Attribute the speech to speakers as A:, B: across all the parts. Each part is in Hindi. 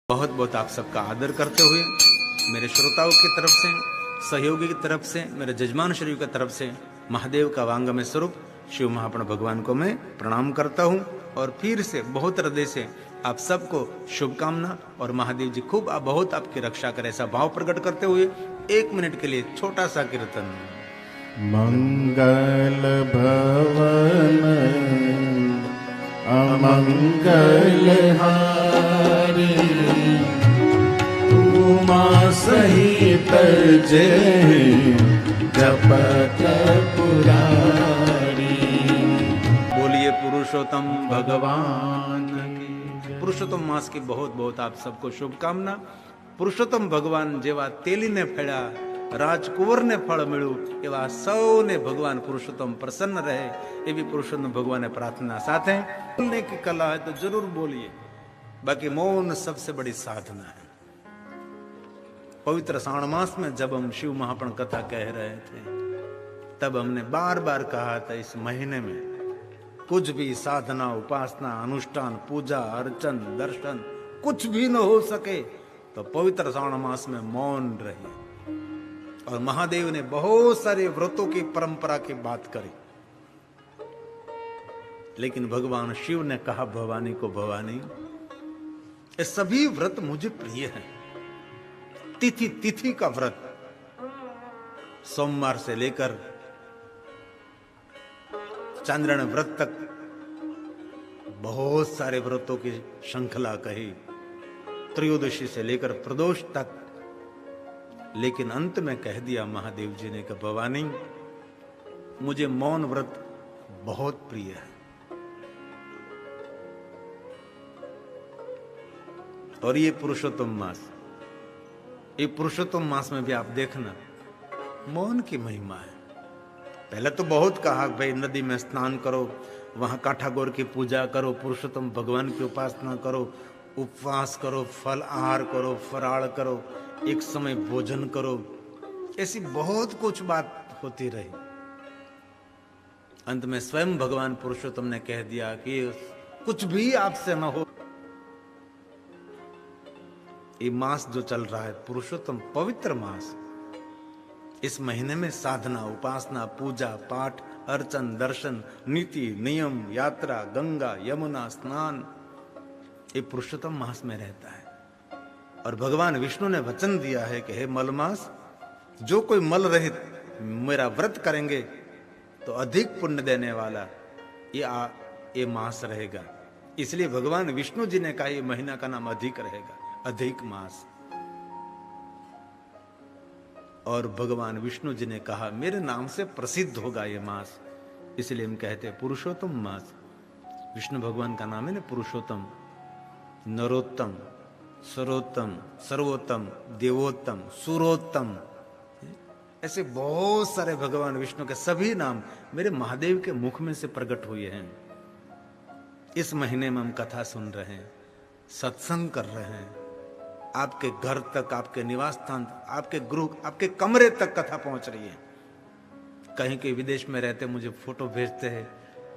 A: बहुत बहुत आप सबका आदर करते हुए मेरे श्रोताओं की तरफ से, सहयोगी की तरफ से, मेरे जजमान शरीर की तरफ से महादेव का वांगमय स्वरूप शिव महाप्राण भगवान को मैं प्रणाम करता हूं। और फिर से बहुत हृदय से आप सबको शुभकामना और महादेव जी खूब बहुत आपकी रक्षा करे ऐसा भाव प्रकट करते हुए 1 मिनट के लिए छोटा सा कीर्तन।
B: मंगल भवन अमंगल हारी उमा सहित जय जपत पुरारी।
A: बोलिए पुरुषोत्तम भगवान की। पुरुषोत्तम मास की बहुत बहुत आप सबको शुभकामना। पुरुषोत्तम भगवान जेवा तेली ने फेड़ा राजकुंवर ने फल मिलू एवा सौने भगवान पुरुषोत्तम प्रसन्न रहे एवी पुरुषोत्तम भगवान ने प्रार्थना। साथ है बोलने की कला है तो जरूर बोलिए, बाकी मौन सबसे बड़ी साधना है। पवित्र श्रावण मास में जब हम शिव महाप्राण कथा कह रहे थे तब हमने बार बार कहा था इस महीने में कुछ भी साधना, उपासना, अनुष्ठान, पूजा, अर्चन, दर्शन कुछ भी न हो सके तो पवित्र श्रावण मास में मौन रहिए। और महादेव ने बहुत सारे व्रतों की परंपरा की बात करी, लेकिन भगवान शिव ने कहा भवानी को, भवानी ये सभी व्रत मुझे प्रिय हैं। तिथि तिथि का व्रत, सोमवार से लेकर चांद्रायण व्रत तक बहुत सारे व्रतों की श्रृंखला कही, त्रयोदशी से लेकर प्रदोष तक। लेकिन अंत में कह दिया महादेव जी ने कि भवानी मुझे मौन व्रत बहुत प्रिय है। और ये पुरुषोत्तम मास, ये पुरुषोत्तम मास में भी आप देखना मौन की महिमा है। पहले तो बहुत कहा भाई नदी में स्नान करो, वहां काठागोर की पूजा करो, पुरुषोत्तम भगवान की उपासना करो, उपवास करो, फल आहार करो, फराळ करो, एक समय भोजन करो, ऐसी बहुत कुछ बात होती रही। अंत में स्वयं भगवान पुरुषोत्तम ने कह दिया कि कुछ भी आपसे न हो। ये मास जो चल रहा है पुरुषोत्तम पवित्र मास, इस महीने में साधना, उपासना, पूजा, पाठ, अर्चन, दर्शन, नीति, नियम, यात्रा, गंगा, यमुना, स्नान, ये पुरुषोत्तम मास में रहता है। और भगवान विष्णु ने वचन दिया है कि हे मलमास, जो कोई मल रहित मेरा व्रत करेंगे तो अधिक पुण्य देने वाला ये मास रहेगा। इसलिए भगवान विष्णु जी ने कहा ये महीना का नाम अधिक रहेगा, अधिक मास। और भगवान विष्णु जी ने कहा मेरे नाम से प्रसिद्ध होगा ये मास, इसलिए हम कहते हैं पुरुषोत्तम मास। विष्णु भगवान का नाम है ना पुरुषोत्तम, नरोत्तम, सरोत्तम, सर्वोत्तम, देवोत्तम, सुरोत्तम, ऐसे बहुत सारे भगवान विष्णु के सभी नाम मेरे महादेव के मुख में से प्रकट हुए हैं। इस महीने में हम कथा सुन रहे हैं, सत्संग कर रहे हैं, आपके घर तक, आपके निवास स्थान, आपके गृह, आपके कमरे तक कथा पहुंच रही है। कहीं के विदेश में रहते मुझे फोटो भेजते हैं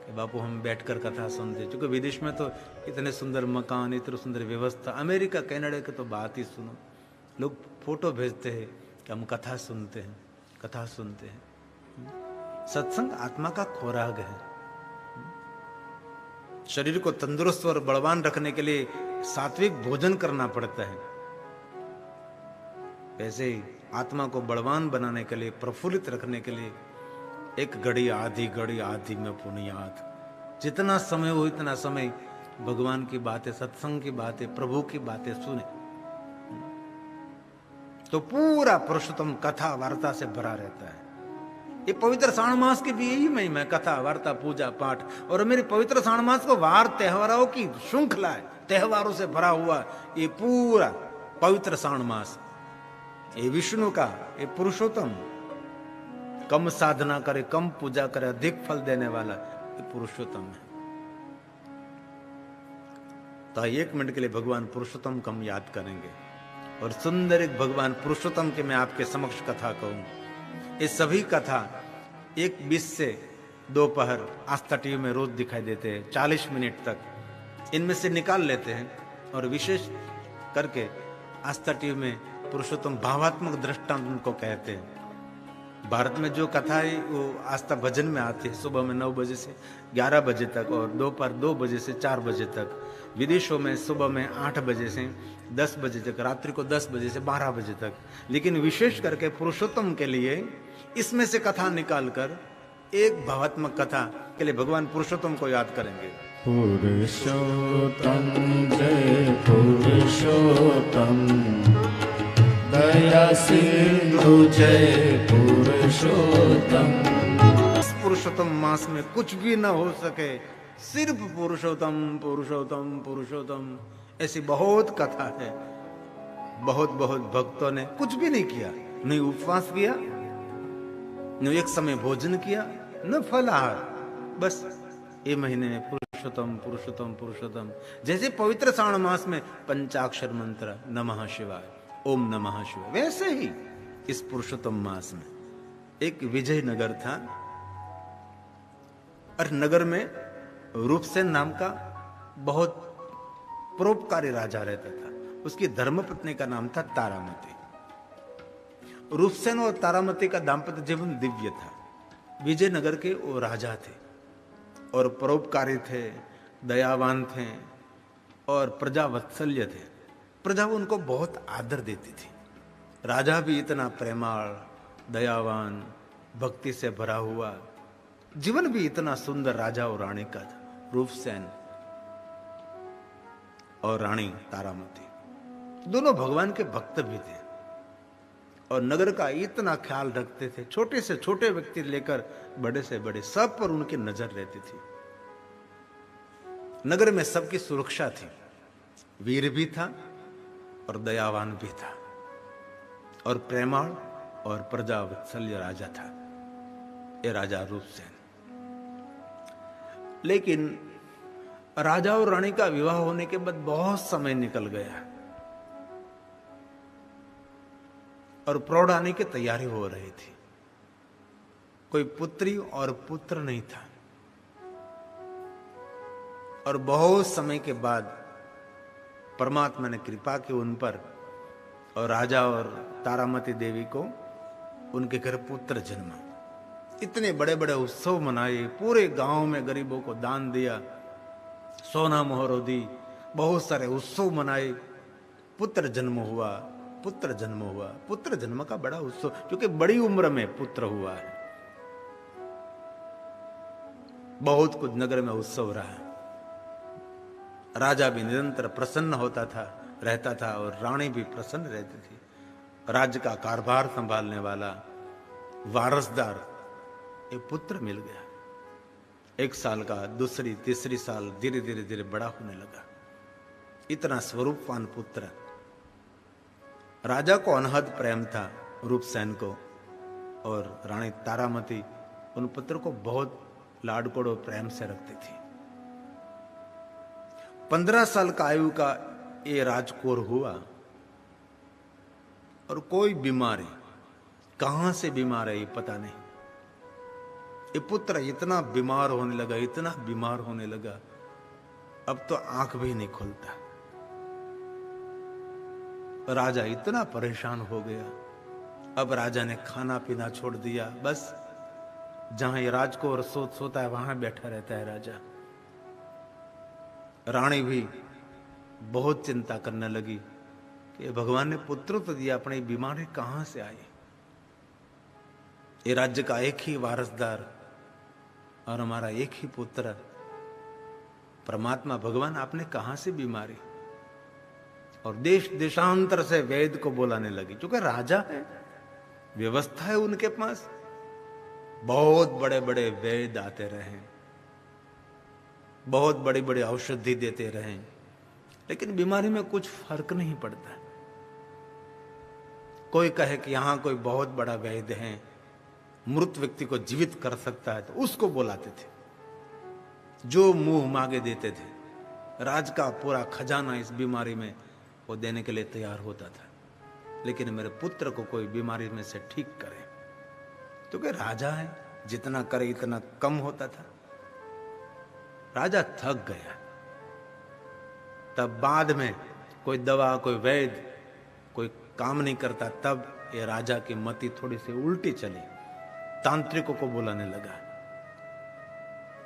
A: कि बापू हम बैठकर कथा सुनते, क्योंकि विदेश में तो इतने सुंदर मकान, इतनी सुंदर व्यवस्था, अमेरिका कनाडा की तो बात ही सुनो। लोग फोटो भेजते हैं कि हम कथा सुनते हैं, कथा सुनते हैं। सत्संग आत्मा का खुराक है। शरीर को तंदुरुस्त और बलवान रखने के लिए सात्विक भोजन करना पड़ता है, वैसे ही आत्मा को बलवान बनाने के लिए, प्रफुल्लित रखने के लिए एक घड़ी आधी में पुनियाद, जितना समय हो इतना समय भगवान की बातें, सत्संग की बातें, प्रभु की बातें सुने तो पूरा पुरुषोत्तम कथा वार्ता से भरा रहता है। ये पवित्र श्रावण मास की भी यही महिमा है, कथा वार्ता, पूजा पाठ। और मेरे पवित्र श्रावण मास को वार त्योहारों की श्रृंखला है, त्योहारों से भरा हुआ ये पूरा पवित्र श्रावण मास। ये विष्णु का, ये पुरुषोत्तम, कम साधना करे, कम पूजा करे, अधिक फल देने वाला ये पुरुषोत्तम है। तो 1 मिनट के लिए भगवान पुरुषोत्तम को हम याद करेंगे और सुंदर एक भगवान पुरुषोत्तम के मैं आपके समक्ष कथा कहूं। ये सभी कथा 1:20 से दोपहर आस्था टीवी में रोज दिखाई देते हैं, 40 मिनट तक। इनमें से निकाल लेते हैं और विशेष करके आस्था टीवी में पुरुषोत्तम भावात्मक दृष्टांत उनको कहते हैं। भारत में जो कथा है वो आस्था भजन में आती है, सुबह में 9 बजे से 11 बजे तक और दोपहर 2 बजे से 4 बजे तक। विदेशों में सुबह में 8 बजे से 10 बजे तक, रात्रि को 10 बजे से 12 बजे तक। लेकिन विशेष करके पुरुषोत्तम के लिए इसमें से कथा निकालकर एक भावात्मक कथा के लिए भगवान पुरुषोत्तम को याद करेंगे।
B: पुरुषोत्तम जय पुरुषोत्तम, दया सिंधु जय पुरुषोत्तम।
A: इस पुरुषोत्तम मास में कुछ भी न हो सके, सिर्फ पुरुषोत्तम पुरुषोत्तम पुरुषोत्तम, ऐसी बहुत कथा है। बहुत बहुत भक्तों ने कुछ भी नहीं किया, नहीं उपवास किया, न एक समय भोजन किया, न फलाहार, बस ये महीने में पुरुषोत्तम पुरुषोत्तम पुरुषोत्तम। जैसे पवित्र श्रावण मास में पंचाक्षर मंत्र नमः शिवाय, ओम नमः शिवाय, वैसे ही इस पुरुषोत्तम मास में एक विजयनगर था और नगर में रूपसेन नाम का बहुत परोपकारी राजा रहता था। उसकी धर्मपत्नी का नाम था तारामती। रूपसेन और तारामती का दाम्पत्य जीवन दिव्य था। विजयनगर के वो राजा थे और परोपकारी थे, दयावान थे और प्रजा वत्सल्य थे। प्रजा उनको बहुत आदर देती थी। राजा भी इतना प्रेमाळ, दयावान, भक्ति से भरा हुआ, जीवन भी इतना सुंदर राजा और रानी का था। रूपसेन और रानी तारामती दोनों भगवान के भक्त भी थे और नगर का इतना ख्याल रखते थे। छोटे से छोटे व्यक्ति लेकर बड़े से बड़े, सब पर उनकी नजर रहती थी। नगर में सबकी सुरक्षा थी। वीर भी था और दयावान भी था और प्रेमाळ और प्रजा वत्सल्य राजा था ये राजा रूपसेन। लेकिन राजा और रानी का विवाह होने के बाद बहुत समय निकल गया और प्रौढ़ आने की तैयारी हो रही थी। कोई पुत्री और पुत्र नहीं था और बहुत समय के बाद परमात्मा ने कृपा की उन पर और राजा और तारामती देवी को उनके घर पुत्र जन्मा। इतने बड़े बड़े उत्सव मनाए, पूरे गांव में गरीबों को दान दिया, सोना मोहर दी, बहुत सारे उत्सव मनाए। पुत्र जन्म हुआ, पुत्र जन्म हुआ। पुत्र जन्म का बड़ा उत्सव, क्योंकि बड़ी उम्र में पुत्र हुआ है। बहुत कुछ नगर में उत्सव रहा। राजा भी निरंतर प्रसन्न होता था, रहता था और रानी भी प्रसन्न रहती थी। राज्य का कारभार संभालने वाला वारसदार एक पुत्र मिल गया। 1 साल का, दूसरी तीसरी साल धीरे धीरे धीरे बड़ा होने लगा। इतना स्वरूपवान पुत्र। राजा को अनहद प्रेम था रूपसेन को और रानी तारामती उन पुत्र को बहुत लाडकोड़ और प्रेम से रखती थी। 15 साल का आयु का ये राजकुंवर हुआ और कोई बीमारी, कहां से बीमार है ये पता नहीं। ये पुत्र इतना बीमार होने लगा, इतना बीमार होने लगा, अब तो आंख भी नहीं खुलता। राजा इतना परेशान हो गया। अब राजा ने खाना पीना छोड़ दिया। बस जहां ये राजकुंवर सोता है वहां बैठा रहता है राजा। रानी भी बहुत चिंता करने लगी कि भगवान ने पुत्र तो दिया, अपनी बीमारी कहां से आई। ये राज्य का एक ही वारसदार और हमारा एक ही पुत्र, परमात्मा भगवान आपने कहां से बीमारी। और देश देशांतर से वैद्य को बुलाने लगी, क्योंकि राजा है, व्यवस्था है उनके पास। बहुत बड़े बड़े वैद्य आते रहे, बहुत बड़ी बड़ी औषधि देते रहे, लेकिन बीमारी में कुछ फर्क नहीं पड़ता। कोई कहे कि यहां कोई बहुत बड़ा वैद्य है, मृत व्यक्ति को जीवित कर सकता है, तो उसको बुलाते थे। जो मुंह मांगे देते थे। राज का पूरा खजाना इस बीमारी में वो देने के लिए तैयार होता था, लेकिन मेरे पुत्र को कोई बीमारी में से ठीक करे, क्योंकि राजा है, जितना करे इतना कम होता था। राजा थक गया। तब बाद में कोई दवा, कोई वैद्य, कोई काम नहीं करता, तब ये राजा की मति थोड़ी सी उल्टी चली, तांत्रिकों को बुलाने लगा।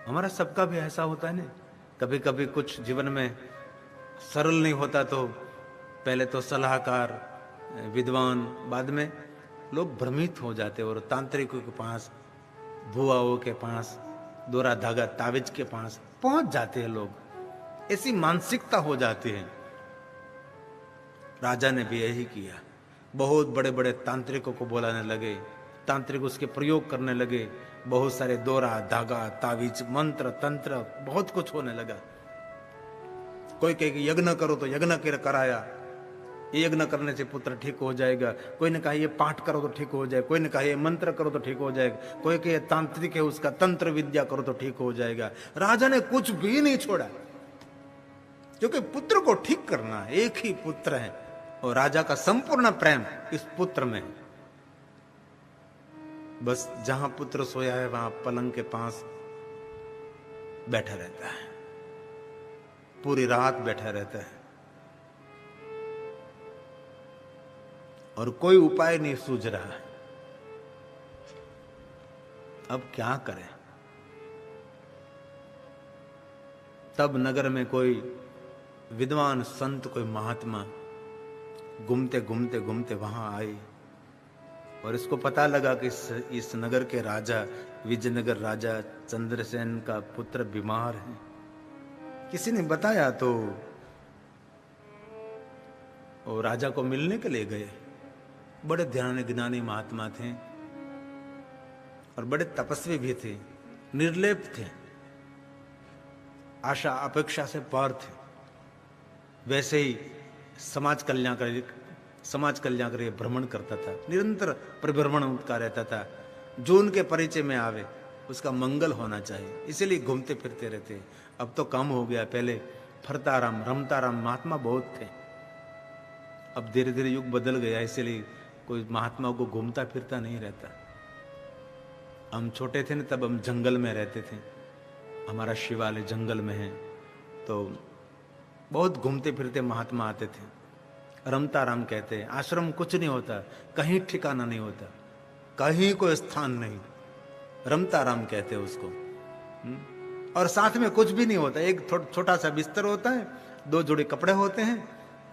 A: हमारा सबका भी ऐसा होता है ना, कभी कभी कुछ जीवन में सरल नहीं होता तो पहले तो सलाहकार, विद्वान, बाद में लोग भ्रमित हो जाते और तांत्रिकों के पास, भुआओं के पास, दोरा धागा ताविज के पास पहुंच जाते हैं लोग। ऐसी मानसिकता हो जाती है। राजा ने भी यही किया, बहुत बड़े बड़े तांत्रिकों को बुलाने लगे, तांत्रिक उसके प्रयोग करने लगे, बहुत सारे दोरा धागा ताविज मंत्र तंत्र बहुत कुछ होने लगा। कोई कहे कि यज्ञ करो तो यज्ञ कराया, ये यज्ञ करने से पुत्र ठीक हो जाएगा, कोई ने कहा ये पाठ करो तो ठीक हो जाएगा, कोई ने कहा ये मंत्र करो तो ठीक हो जाएगा, कोई कहे तांत्रिक है उसका तंत्र विद्या करो तो ठीक हो जाएगा। राजा ने कुछ भी नहीं छोड़ा, क्योंकि पुत्र को ठीक करना, एक ही पुत्र है और राजा का संपूर्ण प्रेम इस पुत्र में। बस जहां पुत्र सोया है वहां पलंग के पास बैठा रहता है, पूरी रात बैठा रहता है और कोई उपाय नहीं सूझ रहा है। अब क्या करें? तब नगर में कोई विद्वान संत, कोई महात्मा घूमते घूमते घूमते वहां आए और इसको पता लगा कि इस नगर के राजा, विजयनगर राजा चंद्रसेन का पुत्र बीमार है। किसी ने बताया तो वो राजा को मिलने के लिए गए। बड़े ध्यान ज्ञानी महात्मा थे और बड़े तपस्वी भी थे, निर्लेप थे, आशा अपेक्षा से पार थे। वैसे ही समाज कल्याण भ्रमण करता था, निरंतर परिभ्रमण उनका रहता था। जो उनके परिचय में आवे उसका मंगल होना चाहिए, इसीलिए घूमते फिरते रहते। अब तो कम हो गया, पहले फरताराम रमताराम महात्मा बहुत थे। अब धीरे धीरे युग बदल गया, इसलिए कोई महात्मा को घूमता फिरता नहीं रहता। हम छोटे थे ना, तब हम जंगल में रहते थे, हमारा शिवालय जंगल में है, तो बहुत घूमते फिरते महात्मा आते थे। रमताराम कहते हैं, आश्रम कुछ नहीं होता, कहीं ठिकाना नहीं होता, कहीं कोई स्थान नहीं, रमताराम कहते हैं उसको। और साथ में कुछ भी नहीं होता, एक छोटा सा बिस्तर होता है, 2 जोड़े कपड़े होते हैं,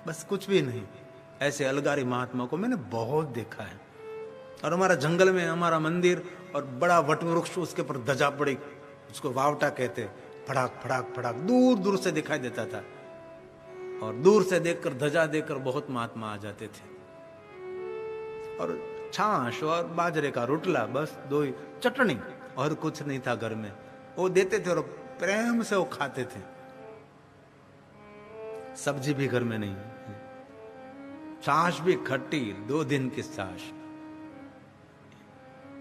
A: बस कुछ भी नहीं। ऐसे अलगारी महात्मा को मैंने बहुत देखा है। और हमारा जंगल में हमारा मंदिर और बड़ा वट वृक्ष, उसके ऊपर ध्वजा पड़ी, उसको वावटा कहते, फड़ाक फड़ाक फड़ाक दूर दूर से दिखाई देता था। और दूर से देखकर, ध्वजा देखकर बहुत महात्मा आ जाते थे। और छाछ और बाजरे का रोटला, बस 2 ही चटनी, और कुछ नहीं था घर में, वो देते थे और प्रेम से वो खाते थे। सब्जी भी घर में नहीं, छाछ भी खट्टी, 2 दिन की छाछ,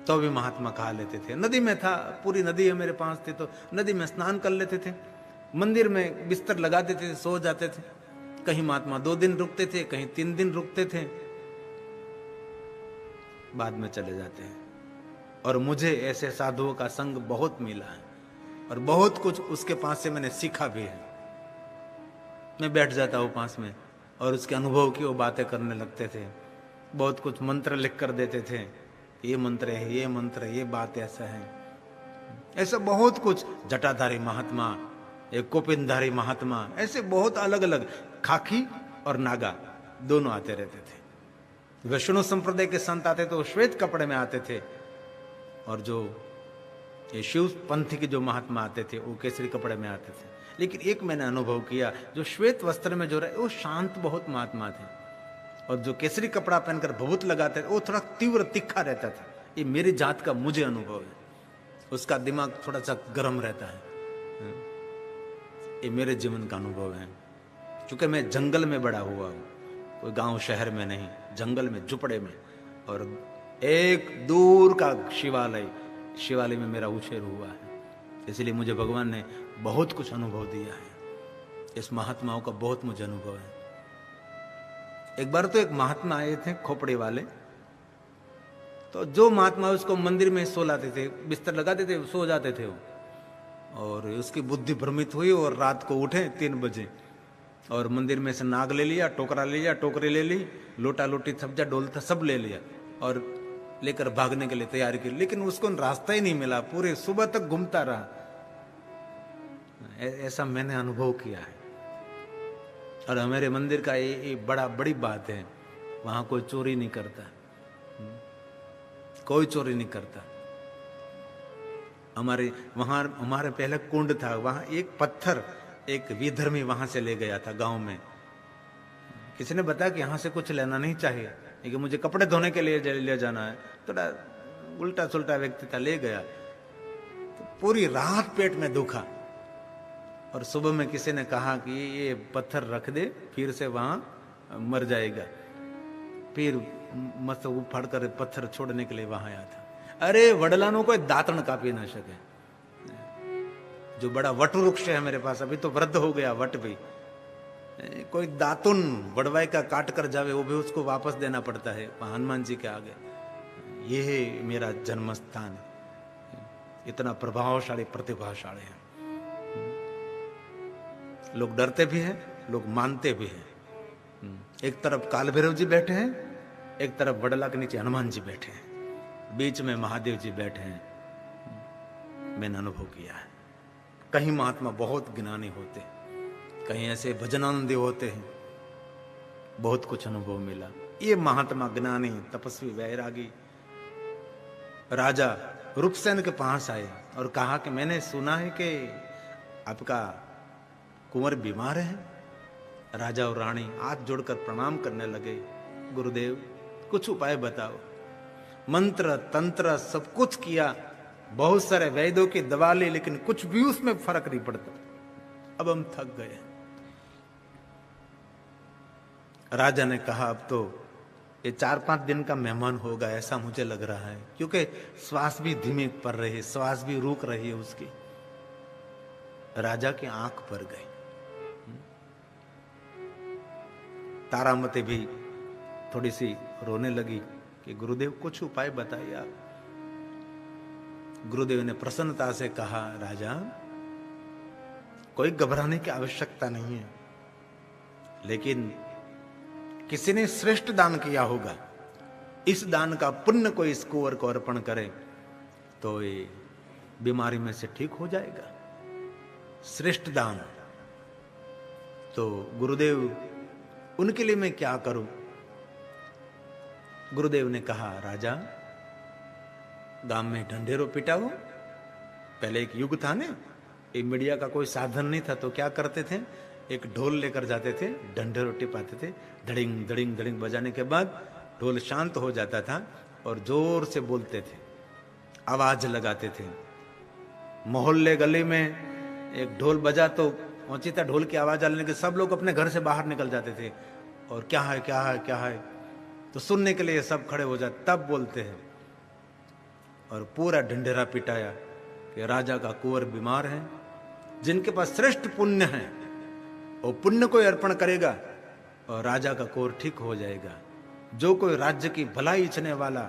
A: तो भी महात्मा खा लेते थे। नदी में था, पूरी नदी है मेरे पास थी, तो नदी में स्नान कर लेते थे, मंदिर में बिस्तर लगा देते थे, सो जाते थे। कहीं महात्मा 2 दिन रुकते थे, कहीं 3 दिन रुकते थे, बाद में चले जाते हैं। और मुझे ऐसे साधुओं का संग बहुत मिला है और बहुत कुछ उसके पास से मैंने सीखा भी है। मैं बैठ जाता हूँ पास में और उसके अनुभव की वो बातें करने लगते थे। बहुत कुछ मंत्र लिख कर देते थे, ये मंत्र है, ये मंत्र है, ये बात ऐसा है, ऐसा बहुत कुछ। जटाधारी महात्मा, एक कोपिनधारी महात्मा, ऐसे बहुत अलग अलग, खाकी और नागा दोनों आते रहते थे। वैष्णव संप्रदाय के संत आते तो श्वेत कपड़े में आते थे, और जो ये शिव पंथी के जो महात्मा आते थे वो केसरी कपड़े में आते थे। लेकिन एक मैंने अनुभव किया, जो श्वेत वस्त्र में जो रहे वो शांत बहुत महात्मा थे, और जो केसरी कपड़ा पहनकर भभूत लगाते थे वो थोड़ा तीव्र तीखा रहता था। ये मेरी जात का मुझे अनुभव है, उसका दिमाग थोड़ा सा गर्म रहता है। ये मेरे जीवन का अनुभव है, क्योंकि मैं जंगल में बड़ा हुआ हूँ, कोई गांव शहर में नहीं, जंगल में, झुपड़े में, और एक दूर का शिवालय में मेरा उछेर हुआ है। इसलिए मुझे भगवान ने बहुत कुछ अनुभव दिया है। इस महात्माओं का बहुत मुझे अनुभव है। एक बार तो एक महात्मा आए थे, खोपड़ी वाले, तो जो महात्मा उसको मंदिर में सो लाते थे, बिस्तर लगाते थे, सो जाते थे वो, और उसकी बुद्धि भ्रमित हुई और रात को उठे 3 बजे और मंदिर में से नाग ले लिया, टोकरा ले लिया, टोकरी ले ली, लोटा लोटी सब्जा डोलता सब ले लिया और लेकर भागने के लिए तैयारी की, लेकिन उसको रास्ता ही नहीं मिला, पूरे सुबह तक घूमता रहा। ऐसा मैंने अनुभव किया है। और हमारे मंदिर का ये बड़ी बात है, वहां कोई चोरी नहीं करता, कोई चोरी नहीं करता। हमारे पहले कुंड था, वहां एक पत्थर एक विधर्मी वहां से ले गया था गांव में। किसी ने बताया कि यहां से कुछ लेना नहीं चाहिए, लेकिन मुझे कपड़े धोने के लिए ले जाना है, थोड़ा उल्टा सुल्टा व्यक्ति था, ले गया। तो पूरी रात पेट में दुखा और सुबह में किसी ने कहा कि ये पत्थर रख दे, फिर से वहां मर जाएगा। फिर मस्त उफाड़ कर पत्थर छोड़ने के लिए वहां आया था। अरे वडलानों को दातन कापी ना सके। जो बड़ा वट वृक्ष है मेरे पास, अभी तो वृद्ध हो गया वट भी, कोई दातुन वडवाई का काट कर जावे वो भी उसको वापस देना पड़ता है हनुमान जी के आगे। ये है मेरा जन्म स्थान, इतना प्रभावशाली प्रतिभाशाली है। लोग डरते भी हैं, लोग मानते भी हैं। एक तरफ काल भैरव जी बैठे हैं, एक तरफ वडला के नीचे हनुमान जी बैठे हैं, बीच में महादेव जी बैठे हैं। मैंने अनुभव किया है। कहीं महात्मा बहुत ज्ञानी होते, कहीं ऐसे भजनानंदी होते हैं, बहुत कुछ अनुभव मिला। ये महात्मा ज्ञानी तपस्वी वैरागी राजा रूपसेन के पास आए और कहा कि मैंने सुना है कि आपका कुंवर बीमार है। राजा और रानी हाथ जोड़कर प्रणाम करने लगे, गुरुदेव कुछ उपाय बताओ। मंत्र तंत्र सब कुछ किया, बहुत सारे वैद्यों की दवा ली, लेकिन कुछ भी उसमें फर्क नहीं पड़ता। अब हम थक गए। राजा ने कहा अब तो ये 4-5 दिन का मेहमान होगा ऐसा मुझे लग रहा है, क्योंकि श्वास भी धीमे पड़ रही है, श्वास भी रुक रही है उसकी। राजा की आंख भर गई। तारामती भी थोड़ी सी रोने लगी कि गुरुदेव कुछ उपाय बताइए आप। गुरुदेव ने प्रसन्नता से कहा, राजा कोई घबराने की आवश्यकता नहीं है, लेकिन किसी ने श्रेष्ठ दान किया होगा, इस दान का पुण्य कोई इस कुंवर को अर्पण करे तो ये बीमारी में से ठीक हो जाएगा। श्रेष्ठ दान। तो गुरुदेव उनके लिए मैं क्या करूं? गुरुदेव ने कहा, राजा गांव में ढंढेरो पिटाओ। पहले एक युग था ना, ये मीडिया का कोई साधन नहीं था, तो क्या करते थे, एक ढोल लेकर जाते थे, ढंढेरो टिपाते थे, धड़िंग धड़िंग धड़िंग बजाने के बाद ढोल शांत हो जाता था और जोर से बोलते थे, आवाज लगाते थे। मोहल्ले गली में एक ढोल बजा तो पहुंची ढोल की आवाज आने के सब लोग अपने घर से बाहर निकल जाते थे और क्या है क्या है क्या है, तो सुनने के लिए सब खड़े हो जाते, तब बोलते हैं। और पूरा ढंढेरा पिटाया कि राजा का कुंवर बीमार है, जिनके पास श्रेष्ठ पुण्य है वो पुण्य को अर्पण करेगा और राजा का कुंवर ठीक हो जाएगा। जो कोई राज्य की भलाई इच्छने वाला,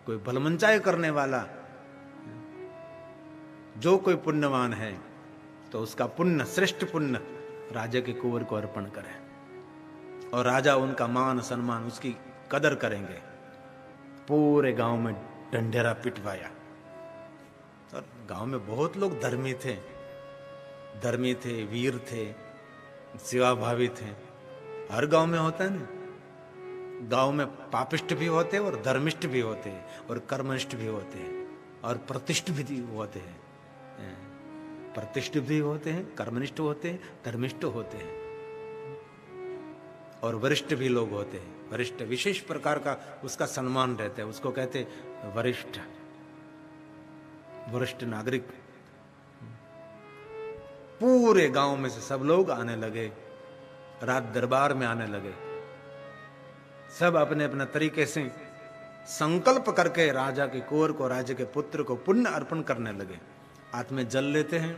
A: कोई भलमंचाई करने वाला, जो कोई पुण्यवान है तो उसका पुण्य, श्रेष्ठ पुण्य राजा के कुंवर को अर्पण करे और राजा उनका मान सम्मान, उसकी कदर करेंगे। पूरे गांव में ढंढेरा पिटवाया और गांव में बहुत लोग धर्मी थे, वीर थे, सेवाभावी थे। हर गांव में होता है ना, गांव में पापिष्ट भी होते हैं और धर्मिष्ठ भी होते हैं और कर्मनिष्ठ भी होते हैं और प्रतिष्ठ भी होते हैं। प्रतिष्ठ भी होते हैं, कर्मनिष्ठ होते हैं, धर्मिष्ठ होते हैं और वरिष्ठ भी लोग होते हैं। वरिष्ठ विशेष प्रकार का उसका सम्मान रहता है, उसको कहते हैं वरिष्ठ, वरिष्ठ नागरिक। पूरे गांव में से सब लोग आने लगे, रात दरबार में आने लगे। सब अपने अपने तरीके से संकल्प करके राजा के कुंवर को, राजा के पुत्र को पुण्य अर्पण करने लगे। हाथ में जल लेते हैं,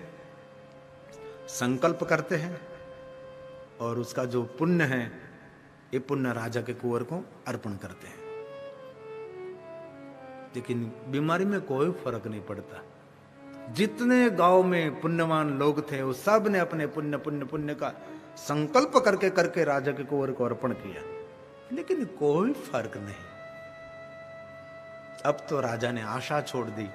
A: संकल्प करते हैं और उसका जो पुण्य है ये पुण्य राजा के कुंवर को अर्पण करते हैं। लेकिन बीमारी में कोई फर्क नहीं पड़ता। जितने गांव में पुण्यवान लोग थे वो सब ने अपने पुण्य पुण्य पुण्य का संकल्प करके करके राजा के कुंवर को अर्पण किया, लेकिन कोई फर्क नहीं। अब तो राजा ने आशा छोड़ दी।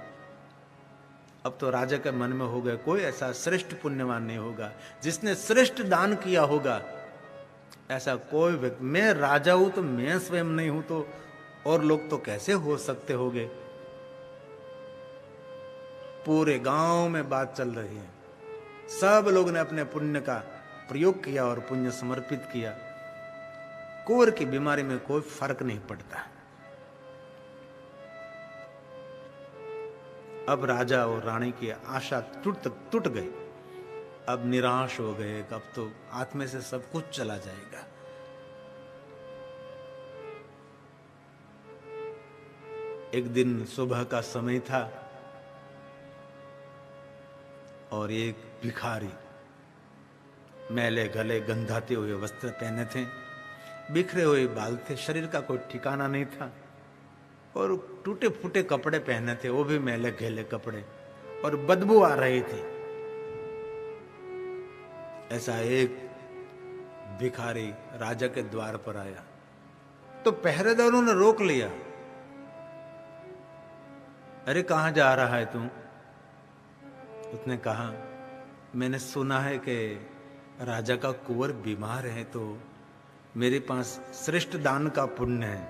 A: अब तो राजा के मन में हो गया कोई ऐसा श्रेष्ठ पुण्यवान नहीं होगा जिसने श्रेष्ठ दान किया होगा। ऐसा कोई व्यक्ति, मैं राजा हूं तो मैं स्वयं नहीं हूं तो और लोग तो कैसे हो सकते होंगे। पूरे गांव में बात चल रही है, सब लोग ने अपने पुण्य का प्रयोग किया और पुण्य समर्पित किया। कुंवर की बीमारी में कोई फर्क नहीं पड़ता। अब राजा और रानी की आशा टूट गई। अब निराश हो गए, अब तो हाथ में से सब कुछ चला जाएगा। एक दिन सुबह का समय था और एक भिखारी मैले गले गंधाते हुए वस्त्र पहने थे, बिखरे हुए बाल थे, शरीर का कोई ठिकाना नहीं था और टूटे फूटे कपड़े पहने थे, वो भी मैले घेले कपड़े, और बदबू आ रही थी। ऐसा एक भिखारी राजा के द्वार पर आया तो पहरेदारों ने रोक लिया। अरे कहां जा रहा है तू? उसने कहा मैंने सुना है कि राजा का कुंवर बीमार है तो मेरे पास श्रेष्ठ दान का पुण्य है,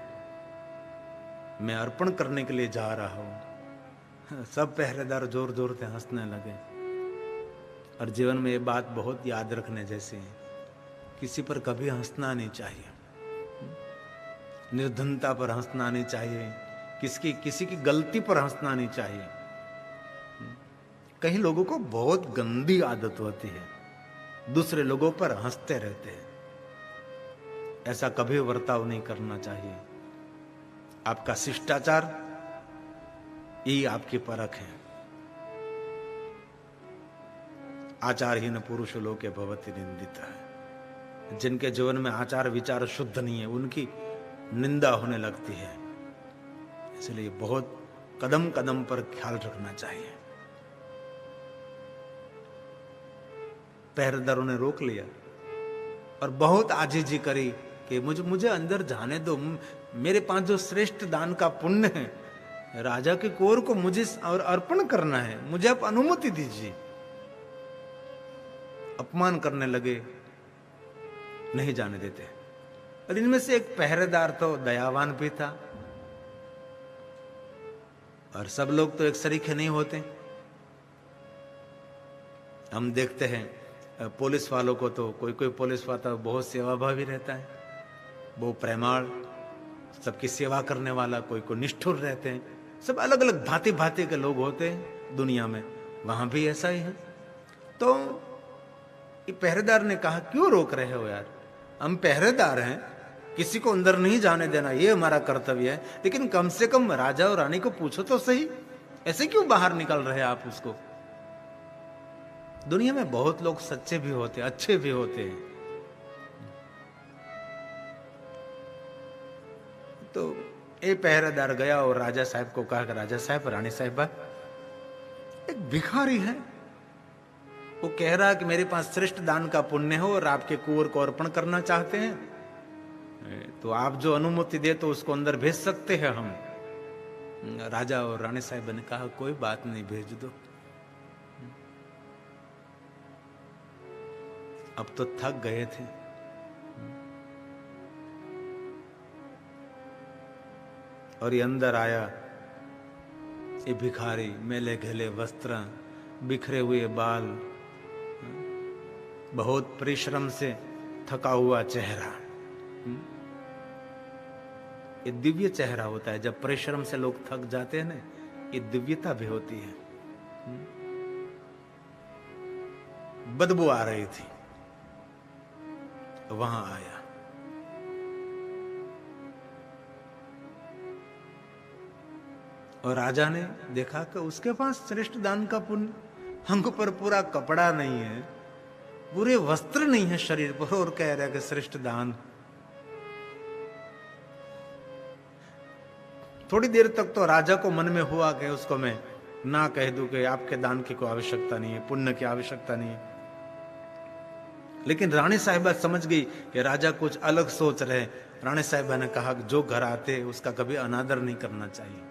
A: मैं अर्पण करने के लिए जा रहा हूं। सब पहरेदार जोर जोर से हंसने लगे। और जीवन में ये बात बहुत याद रखने जैसी है, किसी पर कभी हंसना नहीं चाहिए, निर्धनता पर हंसना नहीं चाहिए, किसी की गलती पर हंसना नहीं चाहिए। कई लोगों को बहुत गंदी आदत होती है, दूसरे लोगों पर हंसते रहते हैं। ऐसा कभी वर्ताव नहीं करना चाहिए। आपका शिष्टाचार यही आपकी परख है। आचारहीन पुरुष लोके भवति निंदितः। जिनके जीवन में आचार विचार शुद्ध नहीं है उनकी निंदा होने लगती है। इसलिए बहुत कदम कदम पर ख्याल रखना चाहिए। पहरेदारों ने रोक लिया और बहुत आजीजी करी कि मुझे अंदर जाने दो, मेरे पास जो श्रेष्ठ दान का पुण्य है, राजा के कुंवर को मुझे और अर्पण करना है, मुझे आप अनुमति दीजिए। अपमान करने लगे, नहीं जाने देते। और इनमें से एक पहरेदार तो दयावान भी था, और सब लोग तो एक सरीखे नहीं होते। हम देखते हैं पुलिस वालों को, तो कोई कोई पुलिस वाला बहुत सेवाभावी रहता है, वो प्रेमाळ, सबकी सेवा करने वाला, कोई को निष्ठुर रहते हैं। सब अलग अलग भांति भांति के लोग होते हैं दुनिया में, वहां भी ऐसा ही है। तो ये पहरेदार ने कहा क्यों रोक रहे हो यार, हम पहरेदार हैं, किसी को अंदर नहीं जाने देना, ये हमारा कर्तव्य है, लेकिन कम से कम राजा और रानी को पूछो तो सही, ऐसे क्यों बाहर निकल रहे आप उसको। दुनिया में बहुत लोग सच्चे भी होते, अच्छे भी होते हैं। तो ये पहरेदार गया और राजा साहब को कहा कि राजा साहब, रानी साहिबा, एक भिखारी है, वो कह रहा है कि मेरे पास श्रेष्ठ दान का पुण्य हो और आपके कुंवर को अर्पण करना चाहते हैं, तो आप जो अनुमति दे तो उसको अंदर भेज सकते हैं हम। राजा और रानी साहिबा ने कहा कोई बात नहीं, भेज दो। अब तो थक गए थे। और ये अंदर आया, ये भिखारी, मैले घेले वस्त्र, बिखरे हुए बाल, बहुत परिश्रम से थका हुआ चेहरा। ये दिव्य चेहरा होता है, जब परिश्रम से लोग थक जाते हैं ना, ये दिव्यता भी होती है। बदबू आ रही थी, वहां आया। और राजा ने देखा कि उसके पास श्रेष्ठ दान का पुण्य, अंग पर पूरा कपड़ा नहीं है, पूरे वस्त्र नहीं है शरीर पर, और कह रहा है कि श्रेष्ठ दान। थोड़ी देर तक तो राजा को मन में हुआ कि उसको मैं ना कह दूं कि आपके दान की कोई आवश्यकता नहीं है, पुण्य की आवश्यकता नहीं है। लेकिन रानी साहिबा समझ गई कि राजा कुछ अलग सोच रहे। रानी साहिबा ने कहा कि जो घर आते उसका कभी अनादर नहीं करना चाहिए,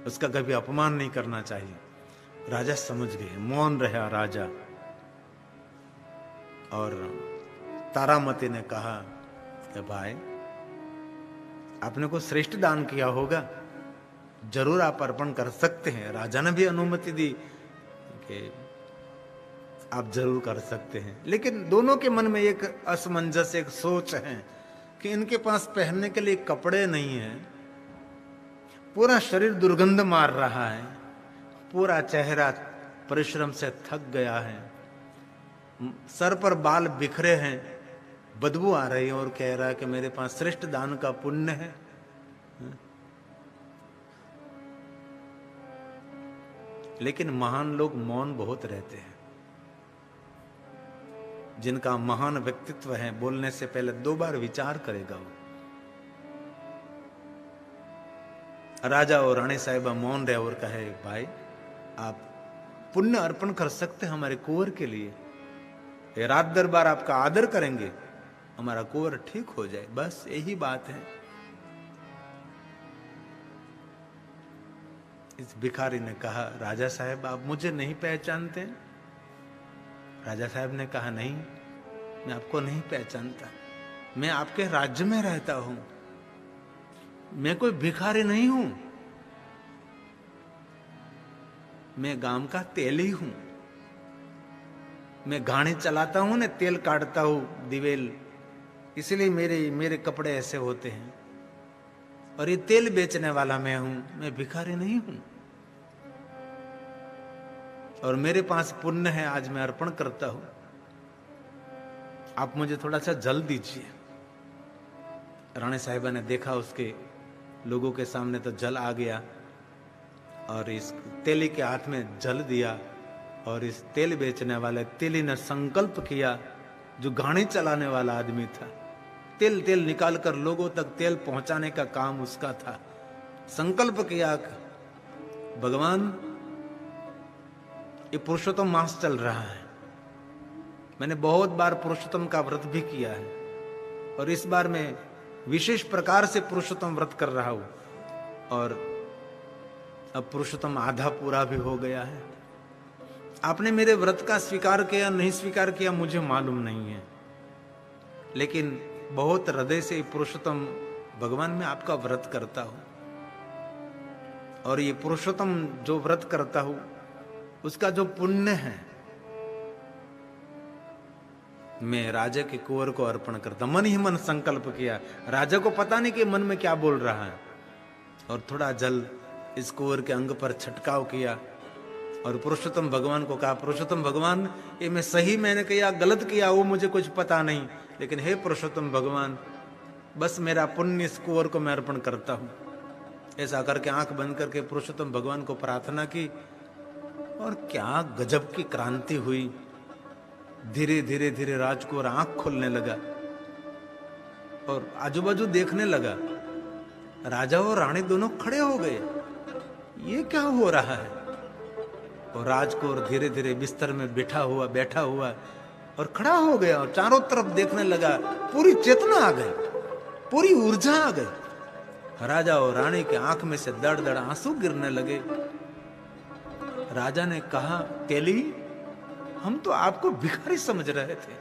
A: उसका कभी अपमान नहीं करना चाहिए। राजा समझ गए, मौन रहा राजा। और तारामती ने कहा कि भाई आपने को श्रेष्ठ दान किया होगा, जरूर आप अर्पण कर सकते हैं। राजा ने भी अनुमति दी कि आप जरूर कर सकते हैं। लेकिन दोनों के मन में एक असमंजस, एक सोच है कि इनके पास पहनने के लिए कपड़े नहीं है, पूरा शरीर दुर्गंध मार रहा है, पूरा चेहरा परिश्रम से थक गया है, सर पर बाल बिखरे हैं, बदबू आ रही है, और कह रहा है कि मेरे पास श्रेष्ठ दान का पुण्य है। लेकिन महान लोग मौन बहुत रहते हैं। जिनका महान व्यक्तित्व है, बोलने से पहले 2 बार विचार करेगा वो। राजा और रानी साहिबा मौन रहे और कहे, भाई आप पुण्य अर्पण कर सकते हैं हमारे कुंवर के लिए, ये रात दरबार आपका आदर करेंगे, हमारा कुंवर ठीक हो जाए, बस यही बात है। इस भिखारी ने कहा, राजा साहब आप मुझे नहीं पहचानते? राजा साहब ने कहा, नहीं, मैं आपको नहीं पहचानता, मैं आपके राज्य में रहता हूं, मैं कोई भिखारी नहीं हूं, मैं गांव का तेली हूं, मैं घाणी चलाता हूं ने, तेल काटता हूं, दिवेल, इसलिए मेरे कपड़े ऐसे होते हैं, और ये तेल बेचने वाला मैं हूं, मैं भिखारी नहीं हूं, और मेरे पास पुण्य है, आज मैं अर्पण करता हूं, आप मुझे थोड़ा सा जल दीजिए। रानी साहिबा ने देखा उसके लोगों के सामने तो जल आ गया, और इस तेली के हाथ में जल दिया, और इस तेल बेचने वाले तेली ने संकल्प किया, जो गाड़ी चलाने वाला आदमी था, तेल निकालकर लोगों तक तेल पहुंचाने का काम उसका था। संकल्प किया, भगवान ये पुरुषोत्तम मास चल रहा है, मैंने बहुत बार पुरुषोत्तम का व्रत भी किया है, और इस बार मैं विशेष प्रकार से पुरुषोत्तम व्रत कर रहा हूं, और अब पुरुषोत्तम आधा पूरा भी हो गया है। आपने मेरे व्रत का स्वीकार किया नहीं स्वीकार किया मुझे मालूम नहीं है, लेकिन बहुत हृदय से पुरुषोत्तम भगवान मैं आपका व्रत करता हूं, और ये पुरुषोत्तम जो व्रत करता हूं उसका जो पुण्य है मैं राजा के कुंवर को अर्पण करता। मन ही मन संकल्प किया, राजा को पता नहीं कि मन में क्या बोल रहा है, और थोड़ा जल इस कुंवर के अंग पर छटकाव किया, और पुरुषोत्तम भगवान को कहा, पुरुषोत्तम भगवान ये मैं सही मैंने किया गलत किया वो मुझे कुछ पता नहीं, लेकिन हे पुरुषोत्तम भगवान बस मेरा पुण्य इस कुंवर को मैं अर्पण करता हूं। ऐसा करके आंख बंद करके पुरुषोत्तम भगवान को प्रार्थना की, और क्या गजब की क्रांति हुई। धीरे धीरे धीरे राजकुंवर आंख खोलने लगा और आजू बाजू देखने लगा। राजा और रानी दोनों खड़े हो गए, ये क्या हो रहा है। और राजकुंवर धीरे धीरे बिस्तर में बैठा हुआ और खड़ा हो गया और चारों तरफ देखने लगा। पूरी चेतना आ गई, पूरी ऊर्जा आ गई। राजा और रानी के आंख में से दड़ दड़ आंसू गिरने लगे। राजा ने कहा, तेली हम तो आपको भिखारी समझ रहे थे।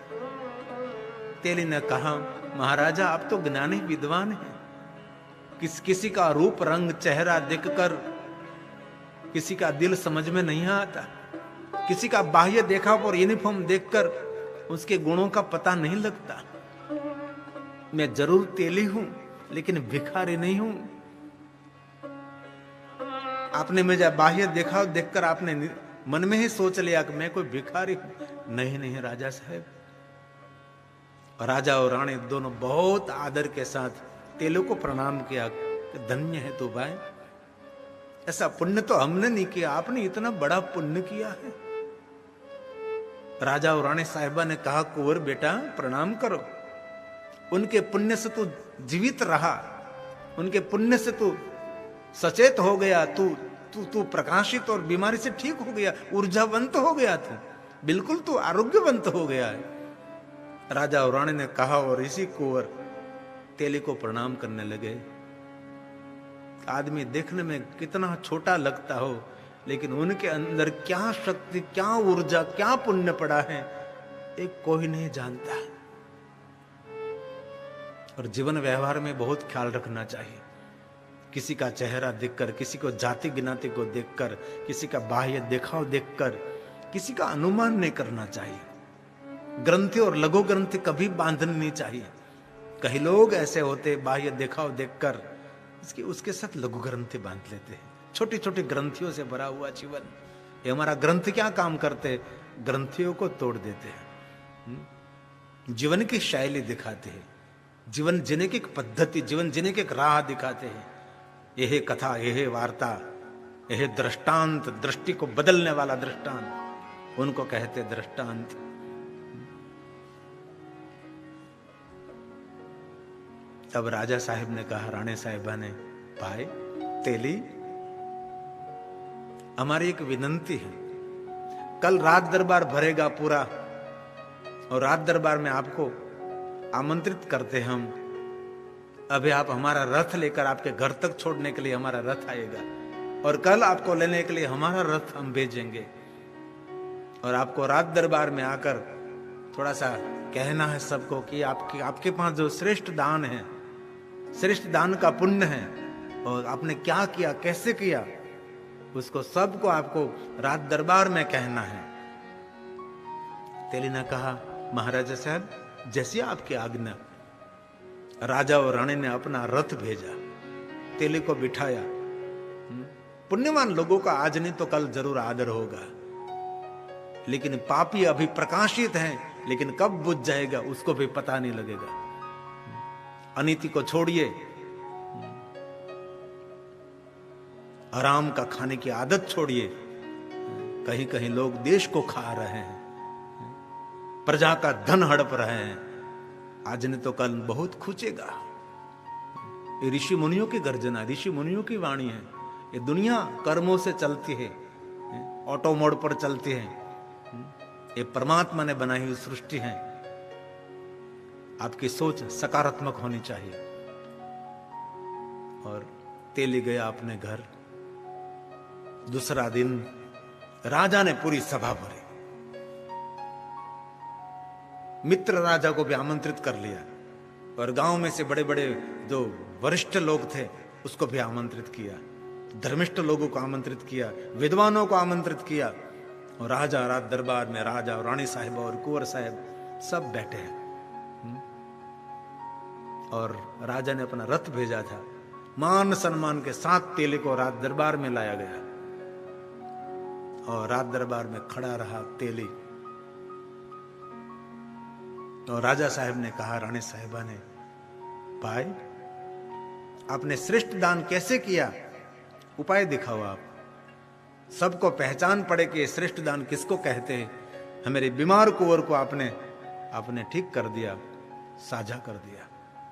A: तेली ने कहा, महाराजा आप तो ज्ञानी विद्वान हैं, किसी का रूप रंग चेहरा देखकर किसी का दिल समझ में नहीं आता, किसी का बाह्य देखा और यूनिफॉर्म देखकर उसके गुणों का पता नहीं लगता। मैं जरूर तेली हूं लेकिन भिखारी नहीं हूं। आपने मुझे बाह्य देखा, देखकर आपने मन में ही सोच लिया कि मैं कोई भिखारी हूं। नहीं राजा साहब। राजा और रानी दोनों बहुत आदर के साथ तेलू को प्रणाम किया, धन्य है तू भाई, ऐसा पुण्य तो हमने नहीं किया, आपने इतना बड़ा पुण्य किया है। राजा और रानी साहिबा ने कहा, कुंवर बेटा प्रणाम करो, उनके पुण्य से तू जीवित रहा, उनके पुण्य से तू सचेत हो गया, तू प्रकाशित और बीमारी से ठीक हो गया, ऊर्जावंत हो गया, तू बिल्कुल तू आरोग्यवंत हो गया है। राजा और रानी ने कहा और इसी कुंवर तेली को प्रणाम करने लगे। आदमी देखने में कितना छोटा लगता हो, लेकिन उनके अंदर क्या शक्ति, क्या ऊर्जा, क्या पुण्य पड़ा है, एक कोई नहीं जानता। और जीवन व्यवहार में बहुत ख्याल रखना चाहिए। किसी का चेहरा देखकर, किसी को जाति गिनाती को देखकर, किसी का बाह्य देखाव देखकर किसी का अनुमान नहीं करना चाहिए। ग्रंथि और लघु ग्रंथि कभी बांधनी नहीं चाहिए। कई लोग ऐसे होते बाह्य देखाव देखकर उसके साथ लघु ग्रंथि बांध लेते हैं। छोटी छोटी ग्रंथियों से भरा हुआ जीवन। ये हमारा ग्रंथ क्या काम करते? ग्रंथियों को तोड़ देते हैं, जीवन की शैली दिखाते हैं, जीवन जीने की एक पद्धति, जीवन जीने की एक राह दिखाते हैं। यह कथा, यह वार्ता, यह दृष्टांत, दृष्टि को बदलने वाला दृष्टांत, उनको कहते दृष्टांत। तब राजा साहब ने कहा रानी साहिबा ने, भाई तेली, हमारी एक विनंती है। कल रात दरबार भरेगा पूरा, और रात दरबार में आपको आमंत्रित करते हम। अभी आप हमारा रथ लेकर आपके घर तक छोड़ने के लिए हमारा रथ आएगा, और कल आपको लेने के लिए हमारा रथ हम भेजेंगे। और आपको रात दरबार में आकर थोड़ा सा कहना है सबको कि आपके पास जो श्रेष्ठ दान है, श्रेष्ठ दान का पुण्य है, और आपने क्या किया, कैसे किया, उसको सबको आपको रात दरबार में कहना है। तेली ने कहा, महाराजा साहब, जैसी आपकी आज्ञा। राजा और रानी ने अपना रथ भेजा, तेली को बिठाया। पुण्यवान लोगों का आज नहीं तो कल जरूर आदर होगा, लेकिन पापी अभी प्रकाशित हैं, लेकिन कब बुझ जाएगा उसको भी पता नहीं लगेगा। अनीति को छोड़िए, आराम का खाने की आदत छोड़िए। कहीं कहीं लोग देश को खा रहे हैं, प्रजा का धन हड़प रहे हैं, आज नहीं तो कल बहुत खुचेगा। ये ऋषि मुनियों की गर्जना, ऋषि मुनियों की वाणी है। ये दुनिया कर्मों से चलती है, ऑटो मोड पर चलती है। ये परमात्मा ने बनाई हुई सृष्टि है। आपकी सोच सकारात्मक होनी चाहिए। और तेली गया अपने घर। दूसरा दिन राजा ने पूरी सभा भरी, मित्र राजा को भी आमंत्रित कर लिया, और गांव में से बड़े बड़े जो वरिष्ठ लोग थे उसको भी आमंत्रित किया, धर्मिष्ठ लोगों को आमंत्रित किया, विद्वानों को आमंत्रित किया। और राजा रात दरबार में, राजा और रानी साहिबा और कुंवर साहब सब बैठे हैं। और राजा ने अपना रथ भेजा था, मान सम्मान के साथ तेली को रात दरबार में लाया गया, और रात दरबार में खड़ा रहा तेली। और राजा साहब ने कहा रानी साहिबा ने, भाई आपने श्रेष्ठ दान कैसे किया, उपाय दिखाओ। आप सबको पहचान पड़े कि श्रेष्ठ दान किसको कहते हैं। हमारे बीमार कुंवर को आपने ठीक कर दिया, साझा कर दिया।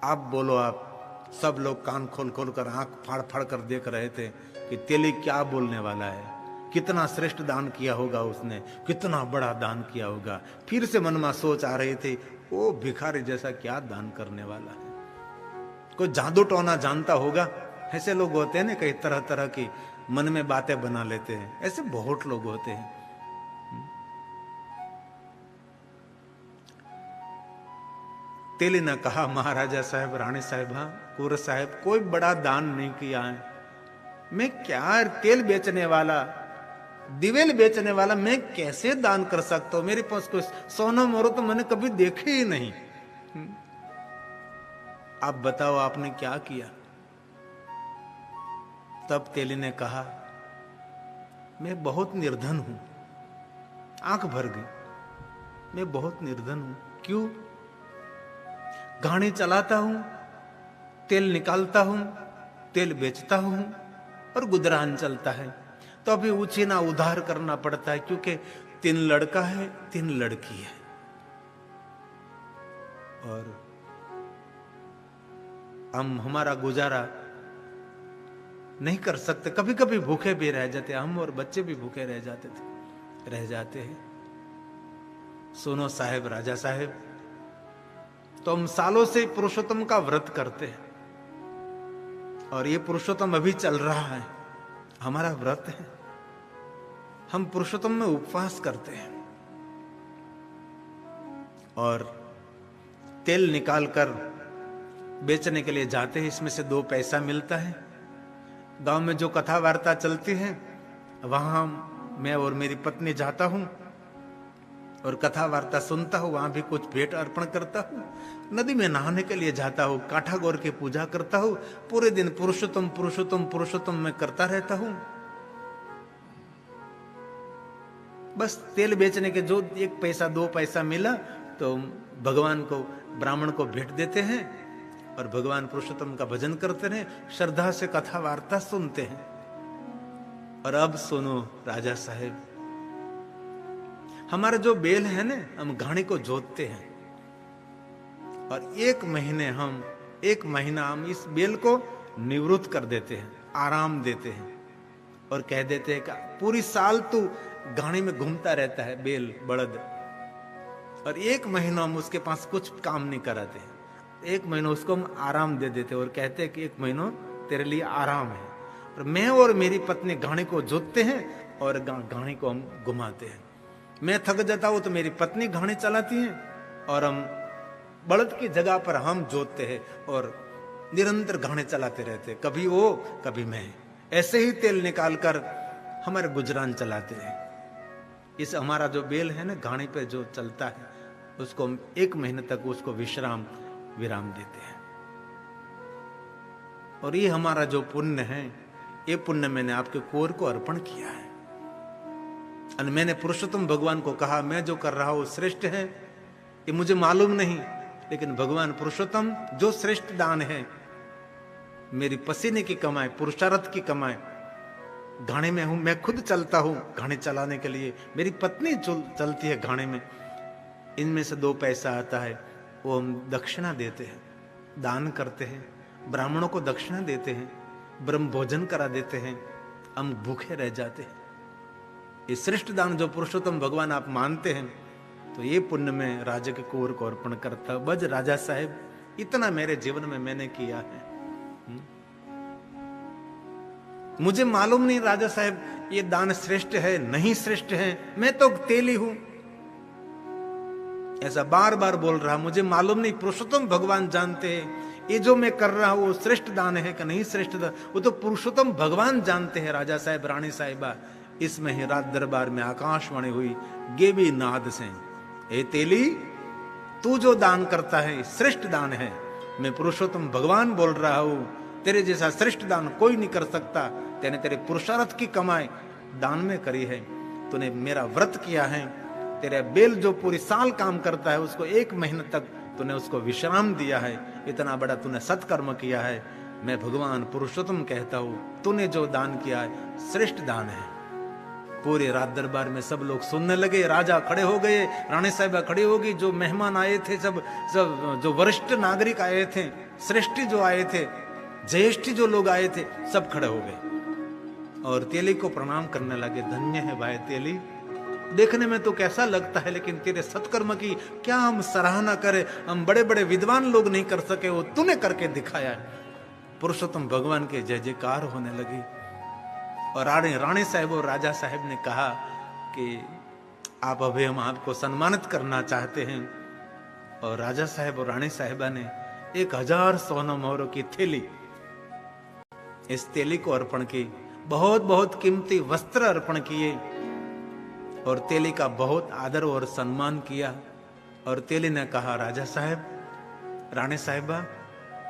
A: आप बोलो। आप सब लोग कान खोल खोल कर, आंख फाड़ फाड़ कर देख रहे थे कि तेली क्या बोलने वाला है, कितना श्रेष्ठ दान किया होगा उसने, कितना बड़ा दान किया होगा। फिर से मन में सोच आ रही थी, वो भिखारी जैसा क्या दान करने वाला है, कोई जादू टोना जानता होगा। ऐसे लोग होते हैं ना, कई तरह तरह की मन में बातें बना लेते हैं, ऐसे बहुत लोग होते हैं। तेली ने कहा, महाराजा साहब, रानी साहिबा, कुंवर साहब, कोई बड़ा दान नहीं किया है। मैं क्या, तेल बेचने वाला, दिवेल बेचने वाला, मैं कैसे दान कर सकता हूं? मेरे पास कोई सोना मोरो तो मैंने कभी देखे ही नहीं। आप बताओ आपने क्या किया? तब तेली ने कहा, मैं बहुत निर्धन हूं। आंख भर गई, मैं बहुत निर्धन हूं। क्यों? गाड़ी चलाता हूं, तेल निकालता हूं, तेल बेचता हूं, और गुजरान चलता है। तो अभी उछीना उधार करना पड़ता है, क्योंकि 3 लड़का है, 3 लड़की है, और हम हमारा गुजारा नहीं कर सकते। कभी कभी भूखे भी रह जाते, हम और बच्चे भी भूखे रह जाते हैं। सुनो साहेब, राजा साहेब, तो हम सालों से पुरुषोत्तम का व्रत करते हैं, और ये पुरुषोत्तम अभी चल रहा है, हमारा व्रत है। हम पुरुषोत्तम में उपवास करते हैं और तेल निकालकर बेचने के लिए जाते हैं। इसमें से 2 पैसा मिलता है। गांव में जो कथा वार्ता चलती है वहां मैं और मेरी पत्नी जाता हूं और कथा वार्ता सुनता हूं। वहां भी कुछ भेंट अर्पण करता हूं। नदी में नहाने के लिए जाता हूं, कांठा गौर की पूजा करता हूं। पूरे दिन पुरुषोत्तम पुरुषोत्तम पुरुषोत्तम मैं करता रहता हूं। बस तेल बेचने के जो 1 पैसा 2 पैसा मिला तो भगवान को, ब्राह्मण को भेंट देते हैं और भगवान पुरुषोत्तम का भजन करते रहे, श्रद्धा से कथा वार्ता सुनते हैं। और अब सुनो राजा साहेब, हमारा जो बेल है ना, हम घाणी को जोतते हैं और 1 महीना हम इस बेल को निवृत्त कर देते हैं, आराम देते हैं और कह देते हैं कि पूरी साल तू घाणी में घूमता रहता है बेल बड़द, और 1 महीना हम उसके पास कुछ काम नहीं कराते। 1 महीना उसको हम आराम दे देते और कहते हैं कि 1 महीना तेरे लिए आराम है। और मैं और मेरी पत्नी घाणी को जोतते हैं और घाणी को हम घुमाते हैं। मैं थक जाता हूं तो मेरी पत्नी घाणी चलाती है और हम बड़द की जगह पर हम जोतते हैं और निरंतर घाणी चलाते रहते हैं। कभी वो कभी मैं, ऐसे ही तेल निकालकर हमारे गुजरान चलाते हैं। इस हमारा जो बेल है ना, घाणी पे जो चलता है, उसको हम 1 महीने तक उसको विराम देते हैं। और ये हमारा जो पुण्य है, ये पुण्य मैंने आपके कोर को अर्पण किया है। और मैंने पुरुषोत्तम भगवान को कहा, मैं जो कर रहा हूं श्रेष्ठ है, ये मुझे मालूम नहीं, लेकिन भगवान पुरुषोत्तम जो श्रेष्ठ दान है, मेरी पसीने की कमाई, पुरुषार्थ की कमाई, घाणे में हूं, मैं खुद चलता हूं घाणे चलाने के लिए, मेरी पत्नी चलती है घाणे में, इनमें से 2 पैसा आता है वो हम दक्षिणा देते हैं, दान करते हैं, ब्राह्मणों को दक्षिणा देते हैं, ब्रह्म भोजन करा देते हैं, हम भूखे रह जाते हैं। ये श्रेष्ठ दान जो पुरुषोत्तम भगवान आप मानते हैं, तो ये पुण्य में राजा के कोर को अर्पण करता। बज राजा साहेब, इतना मेरे जीवन में मैंने किया है। मुझे मालूम नहीं राजा साहेब ये दान श्रेष्ठ है नहीं श्रेष्ठ है, मैं तो तेली हूं, ऐसा बार बार बोल रहा, मुझे मालूम नहीं, पुरुषोत्तम भगवान जानते हैं ये जो मैं कर रहा हूं वो श्रेष्ठ दान है कि नहीं श्रेष्ठ दान, वो तो पुरुषोत्तम भगवान जानते हैं। राजा साहेब, रानी साहिबा, इसमें ही रात दरबार में आकाशवाणी हुई गेबी नाद से, ए तेली, तू जो दान करता है श्रेष्ठ दान है, मैं पुरुषोत्तम भगवान बोल रहा हूं, तेरे जैसा श्रेष्ठ दान कोई नहीं कर सकता। तेने तेरे पुरुषार्थ की कमाई दान में करी है, तूने मेरा व्रत किया है, तेरा बेल जो पूरी साल काम करता है उसको 1 महीने तक तूने उसको विश्राम दिया है, इतना बड़ा तूने सत्कर्म किया है। मैं भगवान पुरुषोत्तम कहता हूं, तूने जो दान किया है श्रेष्ठ दान है। पूरे रात दरबार में सब लोग सुनने लगे, राजा खड़े हो गए, रानी साहिबा खड़ी हो गई, जो मेहमान आए थे, सब जो वरिष्ठ नागरिक आए थे, श्रेष्ठी जो आए थे, ज्येष्ठी जो लोग आए थे, सब खड़े हो गए और तेली को प्रणाम करने लगे। धन्य है भाई तेली, देखने में तो कैसा लगता है, लेकिन तेरे सत्कर्म की क्या हम सराहना करें, हम बड़े बड़े विद्वान लोग नहीं कर सके, वो तूने करके दिखाया है। पुरुषोत्तम भगवान के जय जयकार होने लगी। और रानी साहब और राजा साहब ने कहा कि आप अभी हम आपको सम्मानित करना चाहते हैं। और राजा साहब और रानी साहिबा ने 1000 सोना मोहरों की थैली, इस थैली को अर्पण की, बहुत बहुत कीमती वस्त्र अर्पण किए और तेली का बहुत आदर और सम्मान किया। और तेली ने कहा, राजा साहब, रानी साहिबा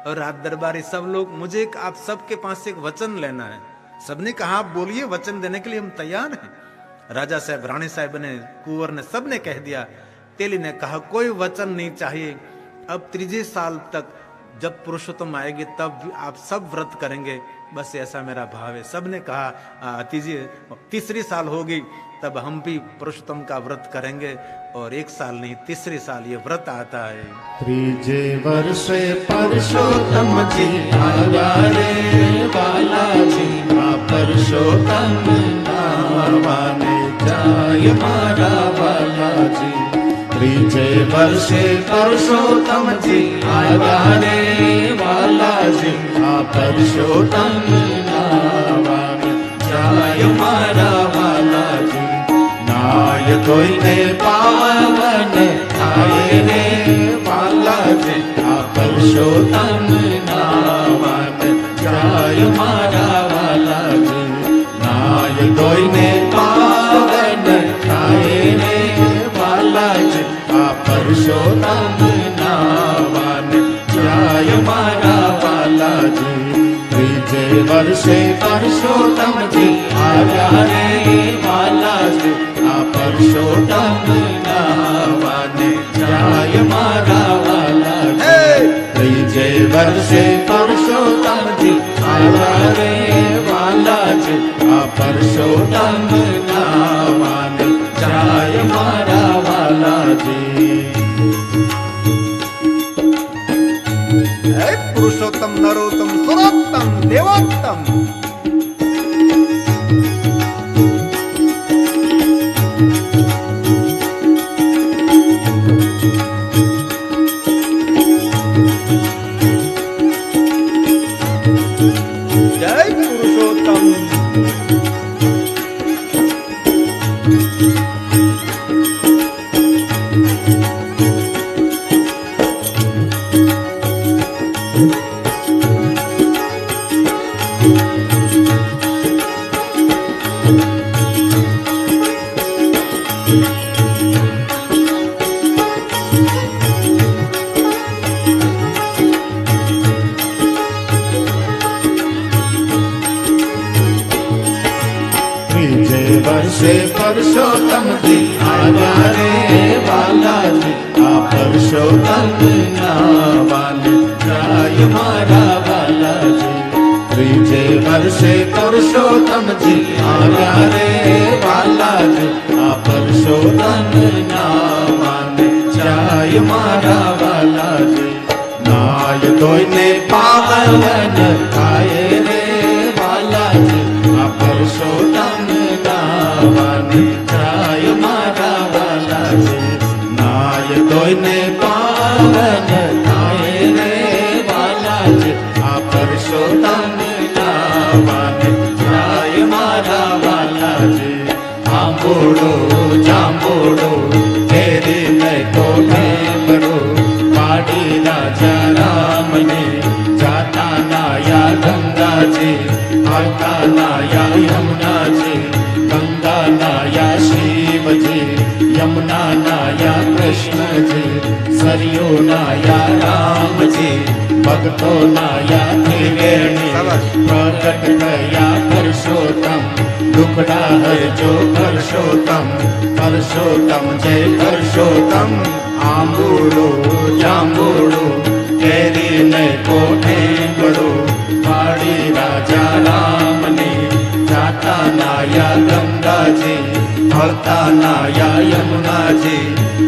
A: और रात दरबारी सब लोग, मुझे आप सबके पास एक वचन लेना है। सबने कहा, आप बोलिए, वचन देने के लिए हम तैयार हैं। राजा साहब, रानी साहब ने, कुंवर ने, सब ने कह दिया। तेली ने कहा, कोई वचन नहीं चाहिए, अब 3 साल तक जब पुरुषोत्तम आएंगे तब आप सब व्रत करेंगे, बस ऐसा मेरा भाव है। सब ने कहा, 3 साल होगी तब हम भी पुरुषोत्तम का व्रत करेंगे। और 1 साल नहीं, 3 साल ये व्रत आता है।
B: 3 वर्षे पुरुषोत्तम जी आया रे बालाजी, पुरुषोत्तम नावाने जाय मारा बालाजी। ત્રીજે વર્ષે પરસોત્તમજી આવ્યા રે વાલાજી આ પરસોત્તમ નાવાન જાય મારા વાલાજી નાય ધોઈને પાવન થાય રે વાલાજી આ પરસોત્તમ નાવાન જાય મારા વાલાજી નાય ધોઈને પાવન થાય રે વાલાજી આ પરસોત્તમ નાવાન જાય મારા વાલાજી ત્રીજે વર્ષે પરસોત્તમજી આવ્યા રે વાલાજી આ પરસોત્તમ નાવાન જાય મારા વાલાજી ત્રીજે વર્ષે પરસોત્તમજી આવ્યા રે વાલાજી આ પરસોત્તમ નાવાન જાય મારા વાલાજી
A: હે પુરુષોત્તમ નરોત્તમ સુરોત્તમ દેવોત્તમ જય પુરુષોત્તમ
B: ત્રીજે વર્ષે પરસોત્તમજી આવ્યા રે વાલાજી આ પરસોત્તમ નાવાન જાય મારા વાલાજી ત્રીજે વર્ષે પરસોત્તમજી આવ્યા રે વાલાજી આ પરસોત્તમ નાવાન જાય મારા વાલાજી નાય ધોઈને પાવન થાય રે વાલાજી આ પરસોત્તમ નાવાન જાય મારા વાલાજી નાય ધોઈને પાવન થાય રે વાલાજી આ પરસોત્તમ નાવાન જાય મારા વાલાજી આંબોડો જાંબોડો ઘેરીને કોઠે પડો પાડી રાજા રામને જાતા નાયા ગંગાજી આવતા નાયા યમુનાજી ગંગા નાયા શિવજી યમુના નાયા કૃષ્ણજી સરયો નાયા રામજી ભક્તો નાયા ત્રિવેણી પ્રગટ થયા પરસોત્તમ દુખડા હરજો પરસોત્તમ પરસોત્તમ જય પરસોત્તમ આંબોડો જાંબોડો કેરીને કોઠે પડો પાડી રાજા રામને જાતા નાયા ગંગાજી હળતા નાયા યમુનાજી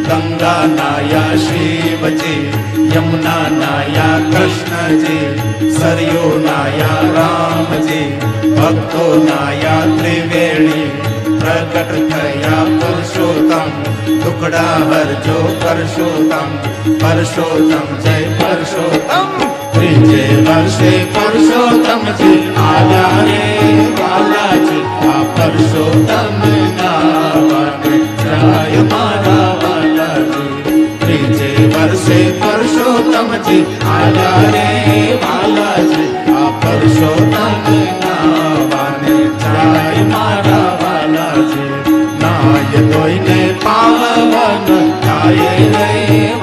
B: ગંગા નાયા શિવજી યમુના નાયા કૃષ્ણજી સરયો નાયા રામજી ભક્તો નાયા ત્રિવેણી પ્રગટ થયા પરસોત્તમ ટુકડા હરજો પરસોત્તમ પરસોત્તમ જય પરસોત્તમ ત્રીજે વર્ષે પરસોત્તમજી આવ્યા રે વાલાજી આ પરસોત્તમ નાવાન જાય મારા વાલાજી ત્રીજે વર્ષે પરસોત્તમજી આવ્યા રે વાલાજી આ પરસોત્તમ નાવાન જાય મારા વાલાજી નાય ધોઈને પાવન થાય રે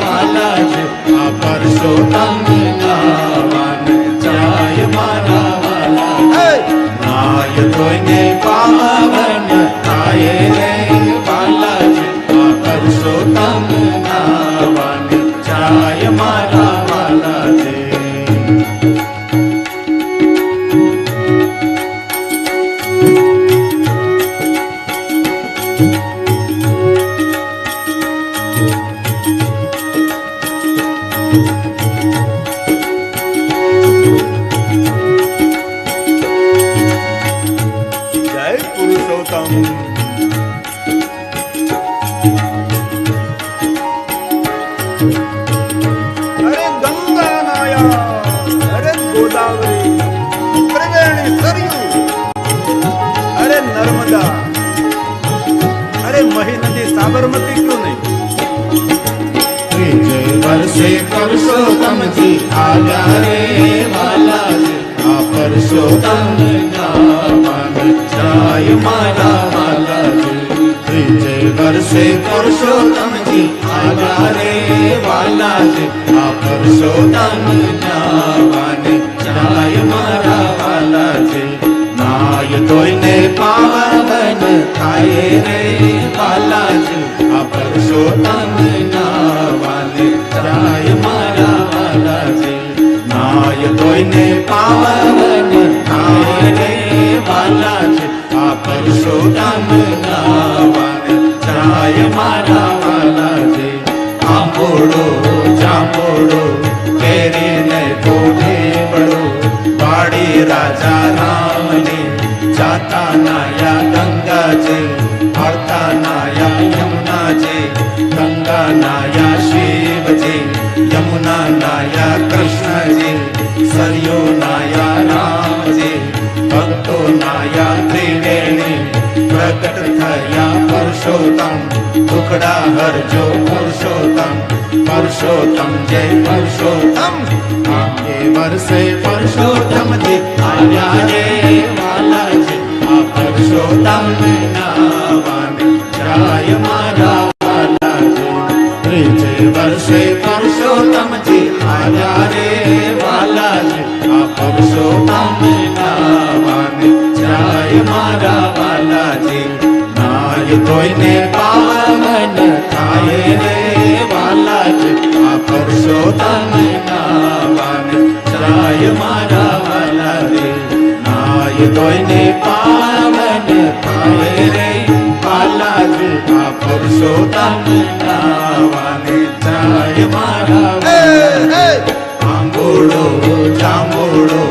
B: વાલાજી આ પરસોત્તમ નાવાન જાય મારા વાલાજી નાય ધોઈને પાવન થાય રે વાલાજી આ પરસોત્તમ નાવાન જાય મારા વાલાજી परशोत्तम जी आजा रे बालाजी आ परशोत्तम नाम जाय मारा बालाजी त्रीजे वर्षे परशोत्तम जी आजा रे बालाजी आ परशोत्तम नाम जाय मारा बालाजी नाय तोयने पावन थाये रे बालाजी आ परशोत्तम नावाने जाय मारा बालाजी नाय तोयने पावन थाये रे बालाजी आ परशोत्तम नावाने जाय मारा बालाजी आंबोड़ो जांबोड़ो केरी ने कोठे बड़ो बाड़ी राजा राम ने जाता नाया गंगा जी हरता नाया यमुना जी गंगा नाया शिव जी यमुना नाया कृष्ण जी सरयू नाया राम जी भक्तो नाया त्रिवेणी प्रकट थया पुरुषोत्तम दुखड़ा हरजो पुरुषोत्तम पुरुषोत्तम जय पुरुषोत्तम आगे वर्षे पुरुषोत्तम जी आजा रे बालाजी आ पुरुषोत्तम नाम जाय मारा बालाजी त्रीजे वर्षे पुरुषोत्तम जी आजा रे बालाजी आ पुरुषोत्तम नाम जाय मारा बालाजी नाय तोयने पावन थाये रे बालाजी आ पुरुषोत्तम नाम जाय मारा बालाजी नाय तोयने पावन थाये रे बालाजी आ पुरुषोत्तम नाम जाय मारा बालाजी आंबोड़ो जांबोड़ो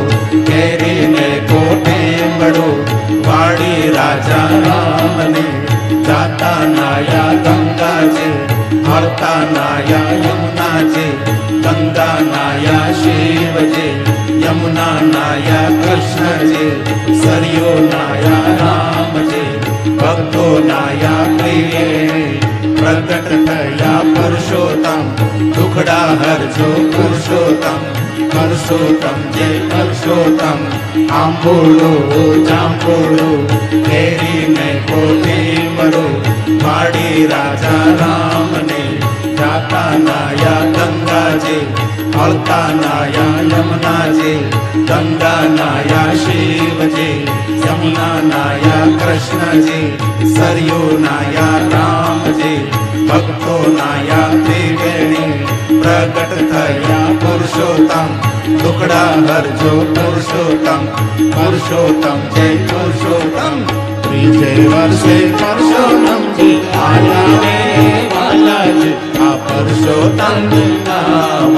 B: केरी ने कोठे बड़ो वाड़ी राजा राम ने जाता नाया गंगा जी हरता नाया यमुना जी गंगा नाया शिव जी यमुना नाया कृष्ण जी सरयू नाया राम जी भक्तो नाया त्रिवेणी प्रकट थया पुरुषोत्तम दुखड़ा हरजो पुरुषोत्तम पुरुषोत्तम जय पुरुषोत्तम आंबोड़ो जांबोड़ो केरी में कोठे बड़ो बाड़ी राजा राम ने जाता नाया गंगा जी हरता नाया यमुना जी गंगा नाया शिव जी यमुना नाया कृष्ण जी सरयू नाया राम जी भक्तो नाया त्रिवेणी प्रकट थया पुरुषोत्तम दुखड़ा हरजो पुरुषोत्तम पुरुषोत्तम जय पुरुषोत्तम त्रीजे वर्षे पुरुषोत्तम जी आया रे बालाजी आ पुरुषोत्तम नाम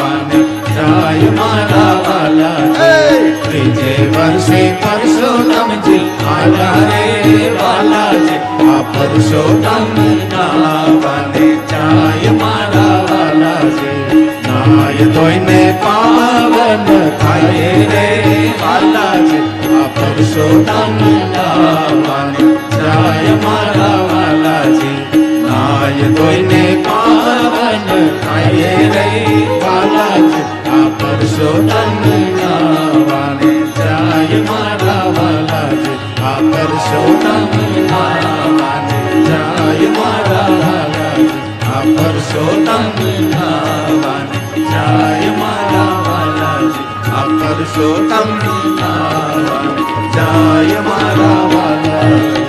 B: जाय मारा बालाजी त्रीजे वर्षे पुरुषोत्तम जी आया रे बालाजी आ पुरुषोत्तम नाम जाय मारा बालाजी नाय तोयने पावन थाये रे बालाजी आ पुरुषोत्तम नाम जाय मारा बालाजी नाय तोयने पावन थाये रे बालाजी आ पुरुषोत्तम नाम जाय मारा बालाजी आ पुरुषोत्तम नाम जाय मारा बालाजी आ पुरुषोत्तम नाम जाय मारा बालाजी आ पुरुषोत्तम नाम जाय मारा बालाजी।